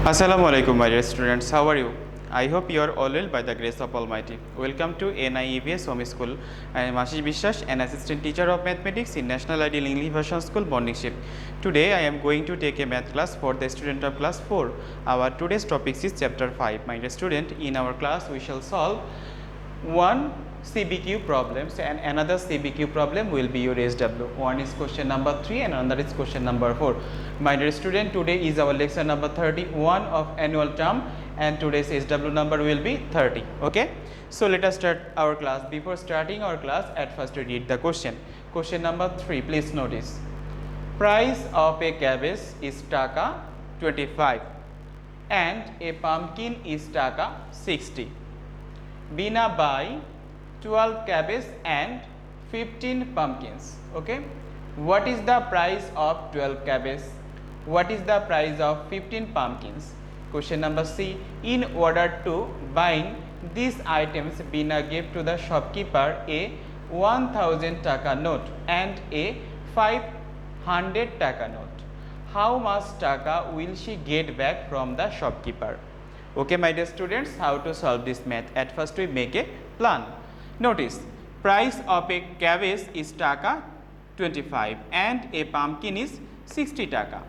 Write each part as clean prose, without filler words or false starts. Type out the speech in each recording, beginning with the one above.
Assalamu alaikum, my dear students. How are you? I hope you are all well by the grace of Almighty. Welcome to NIEVS Home School. I am Ashis Biswas, an assistant teacher of mathematics in National Ideal English Version School, Bonding Ship. Today, I am going to take a math class for the student of class 4. Our today's topic is chapter 5. My dear student, in our class, we shall solve one CBQ problems and another CBQ problem will be your SW. One is question number 3 and another is question number 4. My dear student, today is our lecture number 31 of annual term and today's SW number will be 30. Okay. So let us start our class. Before starting our class, at first we read the question. Question number 3, please notice. Price of a cabbage is taka 25 and a pumpkin is taka 60. Bina buy 12 cabbage and 15 pumpkins. Okay, what is the price of 12 cabbage? What is the price of 15 pumpkins? Question number C. In order to buying these items, Bina gave to the shopkeeper a 1000 taka note and a 500 taka note. How much taka will she get back from the shopkeeper? Okay, my dear students, how to solve this math? At first we make a plan. Notice, price of a cabbage is taka 25 and a pumpkin is 60 taka.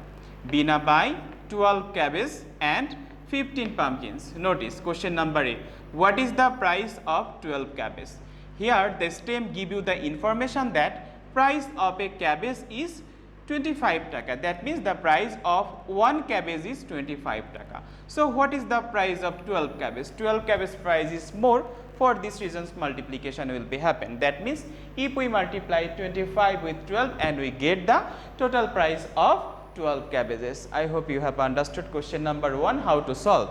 Bina buy 12 cabbage and 15 pumpkins. Notice question number A. What is the price of 12 cabbage? Here the stem give you the information that price of a cabbage is 25 taka. That means the price of one cabbage is 25 taka. So what is the price of 12 cabbage? 12 cabbage price is more. For this reasons multiplication will be happen. That means if we multiply 25 with 12 and we get the total price of 12 cabbages. I hope you have understood question number 1 how to solve.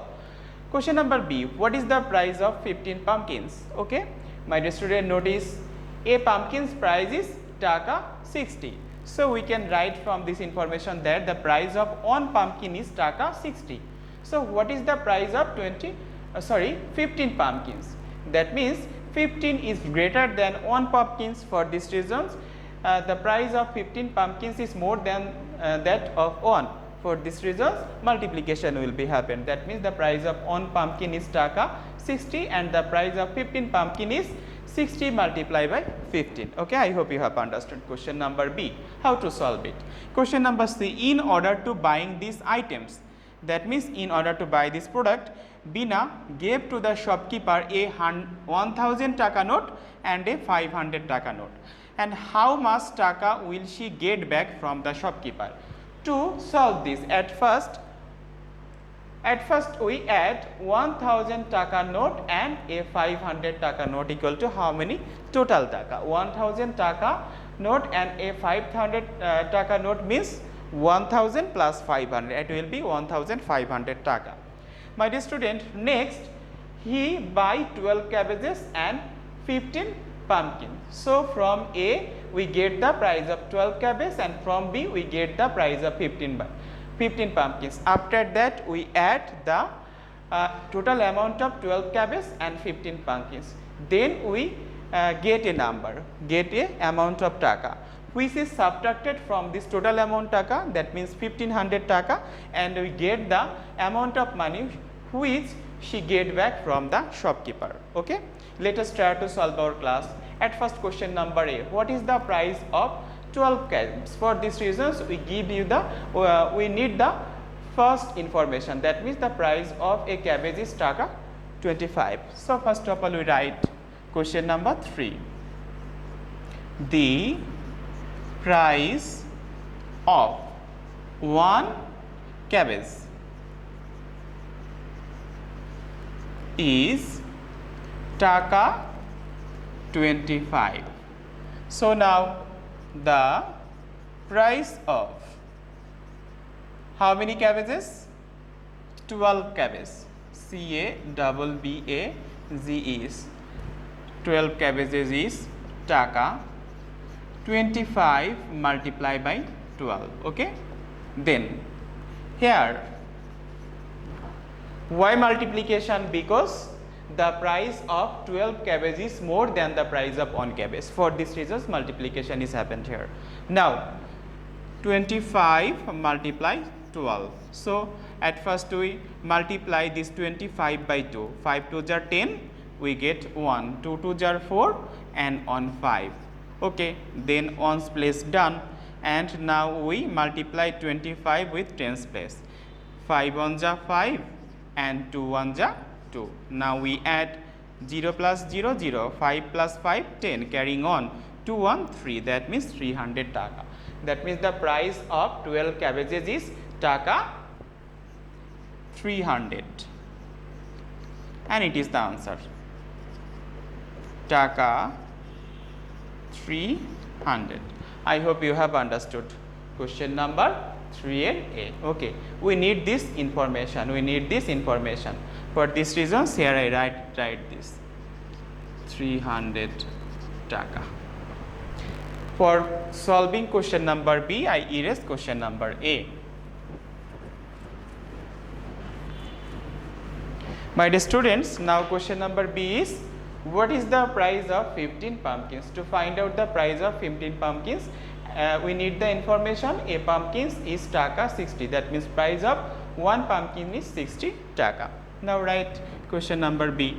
Question number B. What is the price of 15 pumpkins? Okay, my dear student, notice a pumpkin's price is taka 60. So we can write from this information that the price of one pumpkin is taka 60. So what is the price of 15 pumpkins? That means 15 is greater than 1 pumpkins. For these reasons the price of 15 pumpkins is more than that of 1. For this reasons multiplication will be happen. That means the price of 1 pumpkin is taka 60 and the price of 15 pumpkin is 60 multiplied by 15. Okay, I hope you have understood. Question number B, how to solve it. Question number C. In order to buying these items, that means in order to buy this product, Bina gave to the shopkeeper a 1000 taka note and a 500 taka note. And how much taka will she get back from the shopkeeper? To solve this, at first we add 1000 taka note and a 500 taka note equal to how many? Total taka. 1000 taka note and a 500 taka note means 1000 plus 500. It will be 1500 taka. My dear student, next he buy 12 cabbages and 15 pumpkins. So from A we get the price of 12 cabbages and from B we get the price of 15 pumpkins. After that we add the total amount of 12 cabbages and 15 pumpkins. Then we get a number, get a amount of taka, which is subtracted from this total amount taka, that means 1500 taka, and we get the amount of money which she get back from the shopkeeper. Okay, let us try to solve our class. At first question number A. What is the price of 12 cabbages? For these reasons we give you the we need the first information, that means the price of a cabbage is taka 25. So first of all we write question number 3. The price of one cabbage is taka 25. So now the price of how many cabbages? 12 cabbages. CABBAGES. 12 cabbages is taka 25 multiplied by 12. Okay, then here why multiplication? Because the price of 12 cabbage is more than the price of 1 cabbage. For this reasons multiplication is happened here. Now 25 multiply 12. So At first we multiply this 25 by 2. 5 2s are 10, we get 1. 2 2s are 4 and on 5. Okay, then ones place done, and now we multiply 25 with tens place. 5 1s are 5 and 2 1s are 2. Now we add 0 plus 0 0, 5 plus 5 10, carrying on 2 1 3, that means 300 taka. That means the price of 12 cabbages is taka 300, and it is the answer, taka 300. I hope you have understood question number 3A. Okay, we need this information, for this reason here I write this 300 taka. For solving question number B, I erase question number A. My dear students, now question number B is, what is the price of 15 pumpkins? To find out the price of 15 pumpkins, we need the information a pumpkins is taka 60. That means price of one pumpkin is 60 taka. Now write question number B.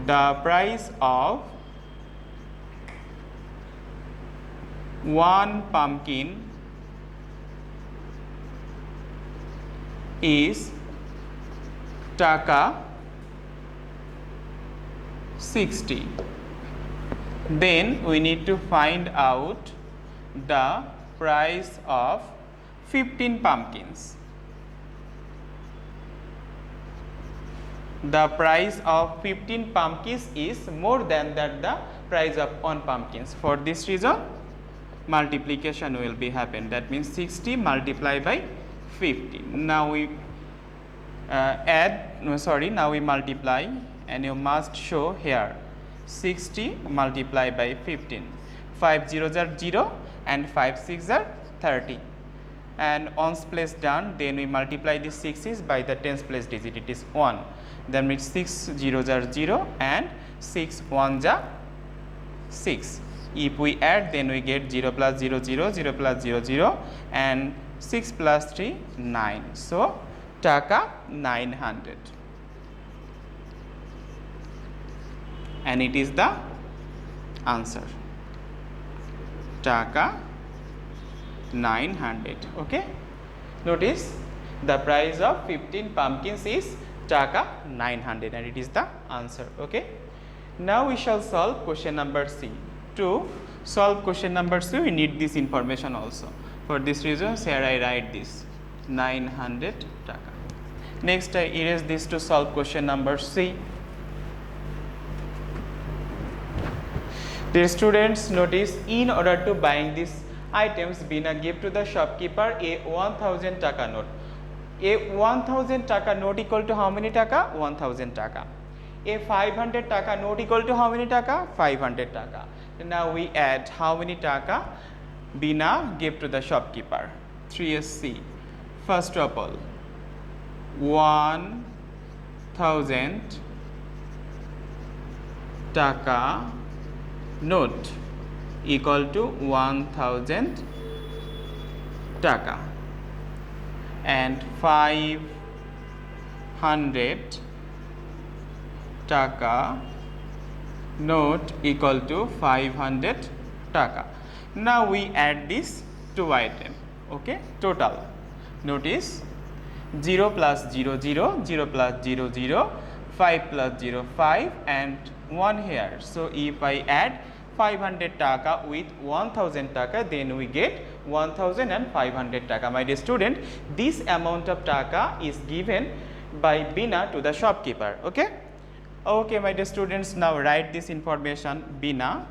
The price of one pumpkin is taka 60. Then we need to find out the price of 15 pumpkins. The price of 15 pumpkins is more than that the price of one pumpkins. For this reason, multiplication will be happen. That means 60 multiplied by 50. Now we now we multiply, and you must show here 60 multiplied by 15. 5 zeros are 0 and 5 6 are 30. And ones place done, then we multiply the 6's by the tens place digit, it is 1. Then means 6 zeros are 0 and 6 ones are 6. If we add, then we get 0 plus 0 0, 0 plus 0 0, and 6 plus 3 9. So taka 900, and it is the answer, taka 900. Okay, notice the price of 15 pumpkins is taka 900, and it is the answer. Okay, now we shall solve question number C. To solve question number C, we need this information also. For this reason, here I write this 900 taka. Next, I erase this to solve question number C. Dear students, notice, in order to buying these items, Bina gave to the shopkeeper a 1000 taka note. A 1000 taka note equal to how many taka? 1000 taka. A 500 taka note equal to how many taka? 500 taka. Now we add how many taka Bina gave to the shopkeeper. 3SC. First of all, 1000 taka note equal to 1000 taka, and 500 taka note equal to 500 taka. Now we add these two items. Okay, total. Notice 0 plus 0 0, 0 plus 0 0, 5 plus 0 5, and 1 here. So if I add 500 taka with 1000 taka, then we get 1500 taka. My dear student, this amount of taka is given by Bina to the shopkeeper. Okay, okay, my dear students, now write this information. Bina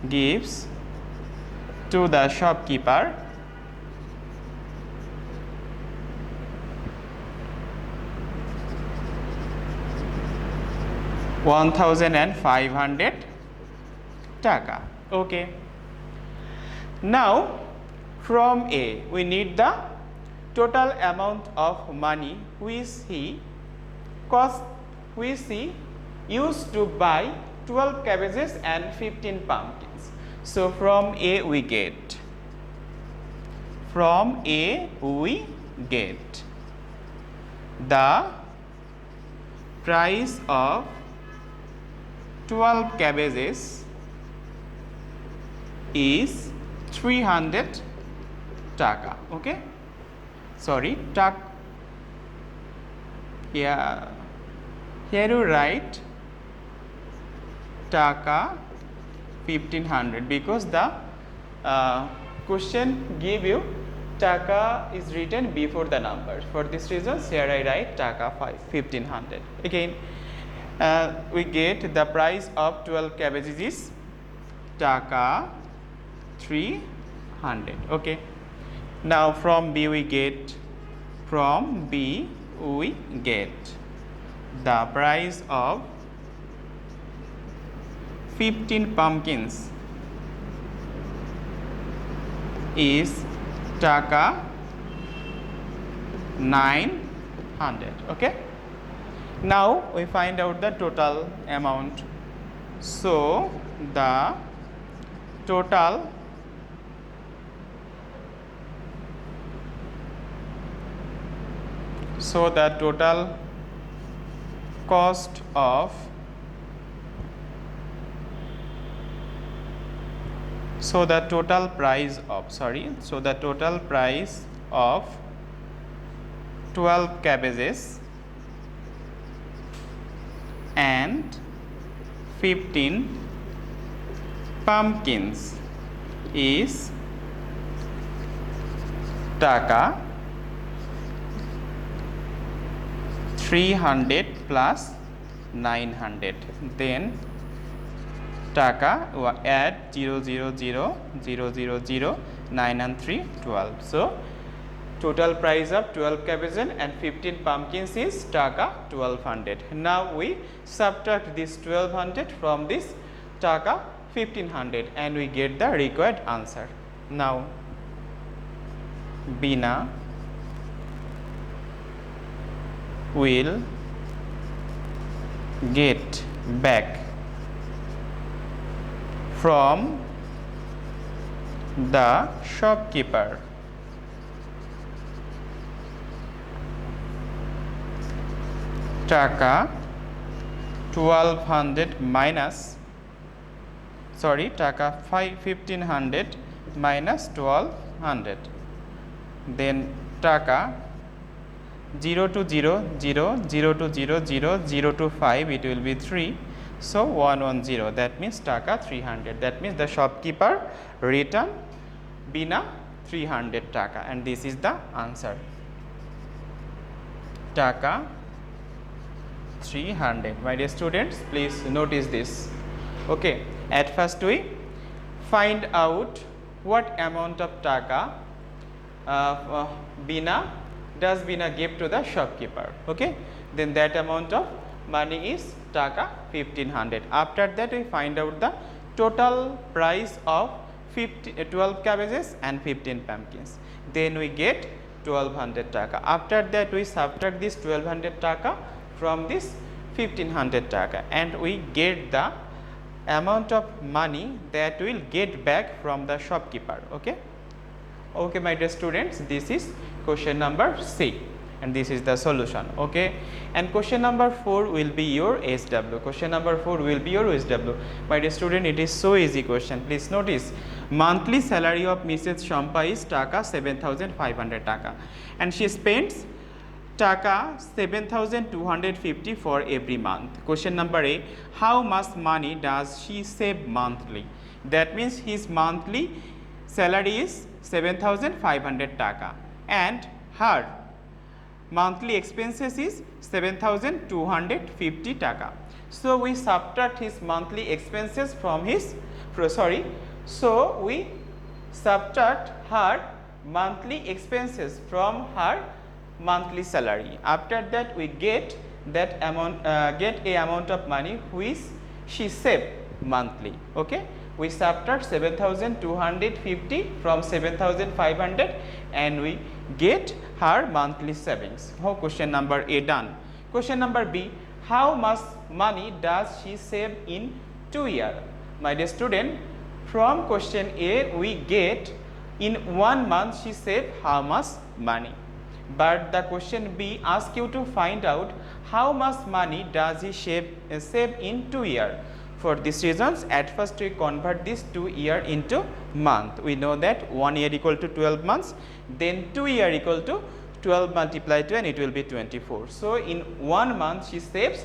gives to the shopkeeper 1500 taka. Okay, now from A we need the total amount of money which he used to buy 12 cabbages and 15 pumpkins. So from A we get From A we get the price of 12 cabbages is 300 taka. Okay, sorry, yeah, here you write taka 1500 because the question give you taka is written before the number. For this reason here I write taka 1500. Again we get the price of 12 cabbages is taka 300. Okay, now from B we get the price of 15 pumpkins is taka 900. Okay, now we find out the total amount. So the total cost of the total price of 12 cabbages and 15 pumpkins is taka 300 plus 900. Then taka add 0 0 0 0 0 0 9 and 3 12. So total price of 12 cabbages and 15 pumpkins is taka 1200. Now we subtract this 1200 from this taka 1500 and we get the required answer. Now Bina will get back from the shopkeeper taka 1200 minus taka 1500 minus 1200. Then taka 0 to 0 0 0 to 0 0 0 to 5 it will be 3. So 110, that means taka 300. That means the shopkeeper return Bina 300 taka and this is the answer, taka 300. My dear students, please notice this. Okay, at first we find out what amount of taka Bina give to the shopkeeper. Okay, then that amount of money is taka 1500. After that we find out the total price of 12 cabbages and 15 pumpkins. Then we get 1200 taka. After that we subtract this 1200 taka from this 1500 taka and we get the amount of money that we will get back from the shopkeeper. Okay, okay my dear students, this is question number C and this is the solution. Okay, and question number 4 will be your SW. Question number 4 will be your SW. My dear student, it is so easy question. Please notice, monthly salary of Mrs. Shampa is taka 7500 taka and she spends taka 7250 for every month. Question number A, how much money does she save monthly? That means his monthly salary is 7500 taka and her monthly expenses is 7250 taka. So we subtract his monthly expenses from his so we subtract her monthly expenses from her monthly salary. After that we get that amount, get a amount of money which she saved monthly. Okay, we subtract 7250 from 7500 and we get her monthly savings. Oh, question number A done. Question number B, how much money does she save in 2 years? My dear student, from question A we get In 1 month she saved how much money? But the question B asks you to find out how much money does he save in 2 years. For these reasons, at first we convert this 2 year into month. We know that 1 year equal to 12 months, then 2 year equal to 12 multiplied 2 and it will be 24. So in 1 month she saves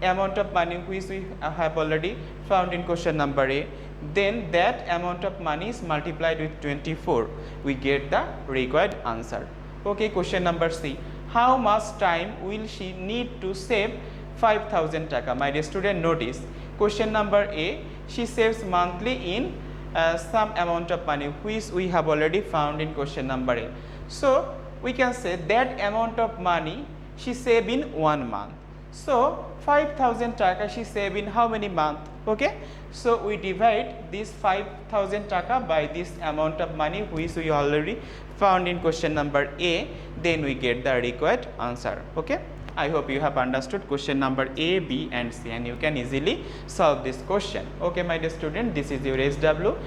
amount of money which we have already found in question number A. Then that amount of money is multiplied with 24. We get the required answer. Okay, question number C. How much time will she need to save 5,000 taka? My dear student, notice question number A, she saves monthly in some amount of money which we have already found in question number A. So we can say that amount of money she save in 1 month. So 5,000 taka she save in how many months? Okay, so we divide this 5,000 taka by this amount of money which we already found in question number A, then we get the required answer. Okay, I hope you have understood question number A, B and C and you can easily solve this question. Okay, my dear student, this is your SW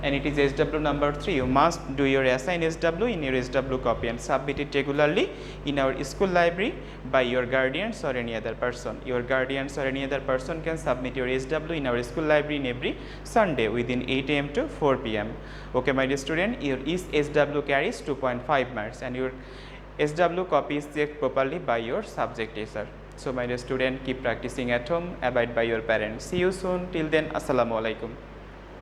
and it is SW number 3. You must do your assigned SW in your SW copy and submit it regularly in our school library by your guardians or any other person. Your guardians or any other person can submit your SW in our school library in every Sunday within 8 am to 4 pm. Okay, my dear student, your SW carries 2.5 marks and your SW copy is checked properly by your subject teacher. So my dear student, keep practicing at home, abide by your parents. See you soon. Till then, Assalamu alaikum.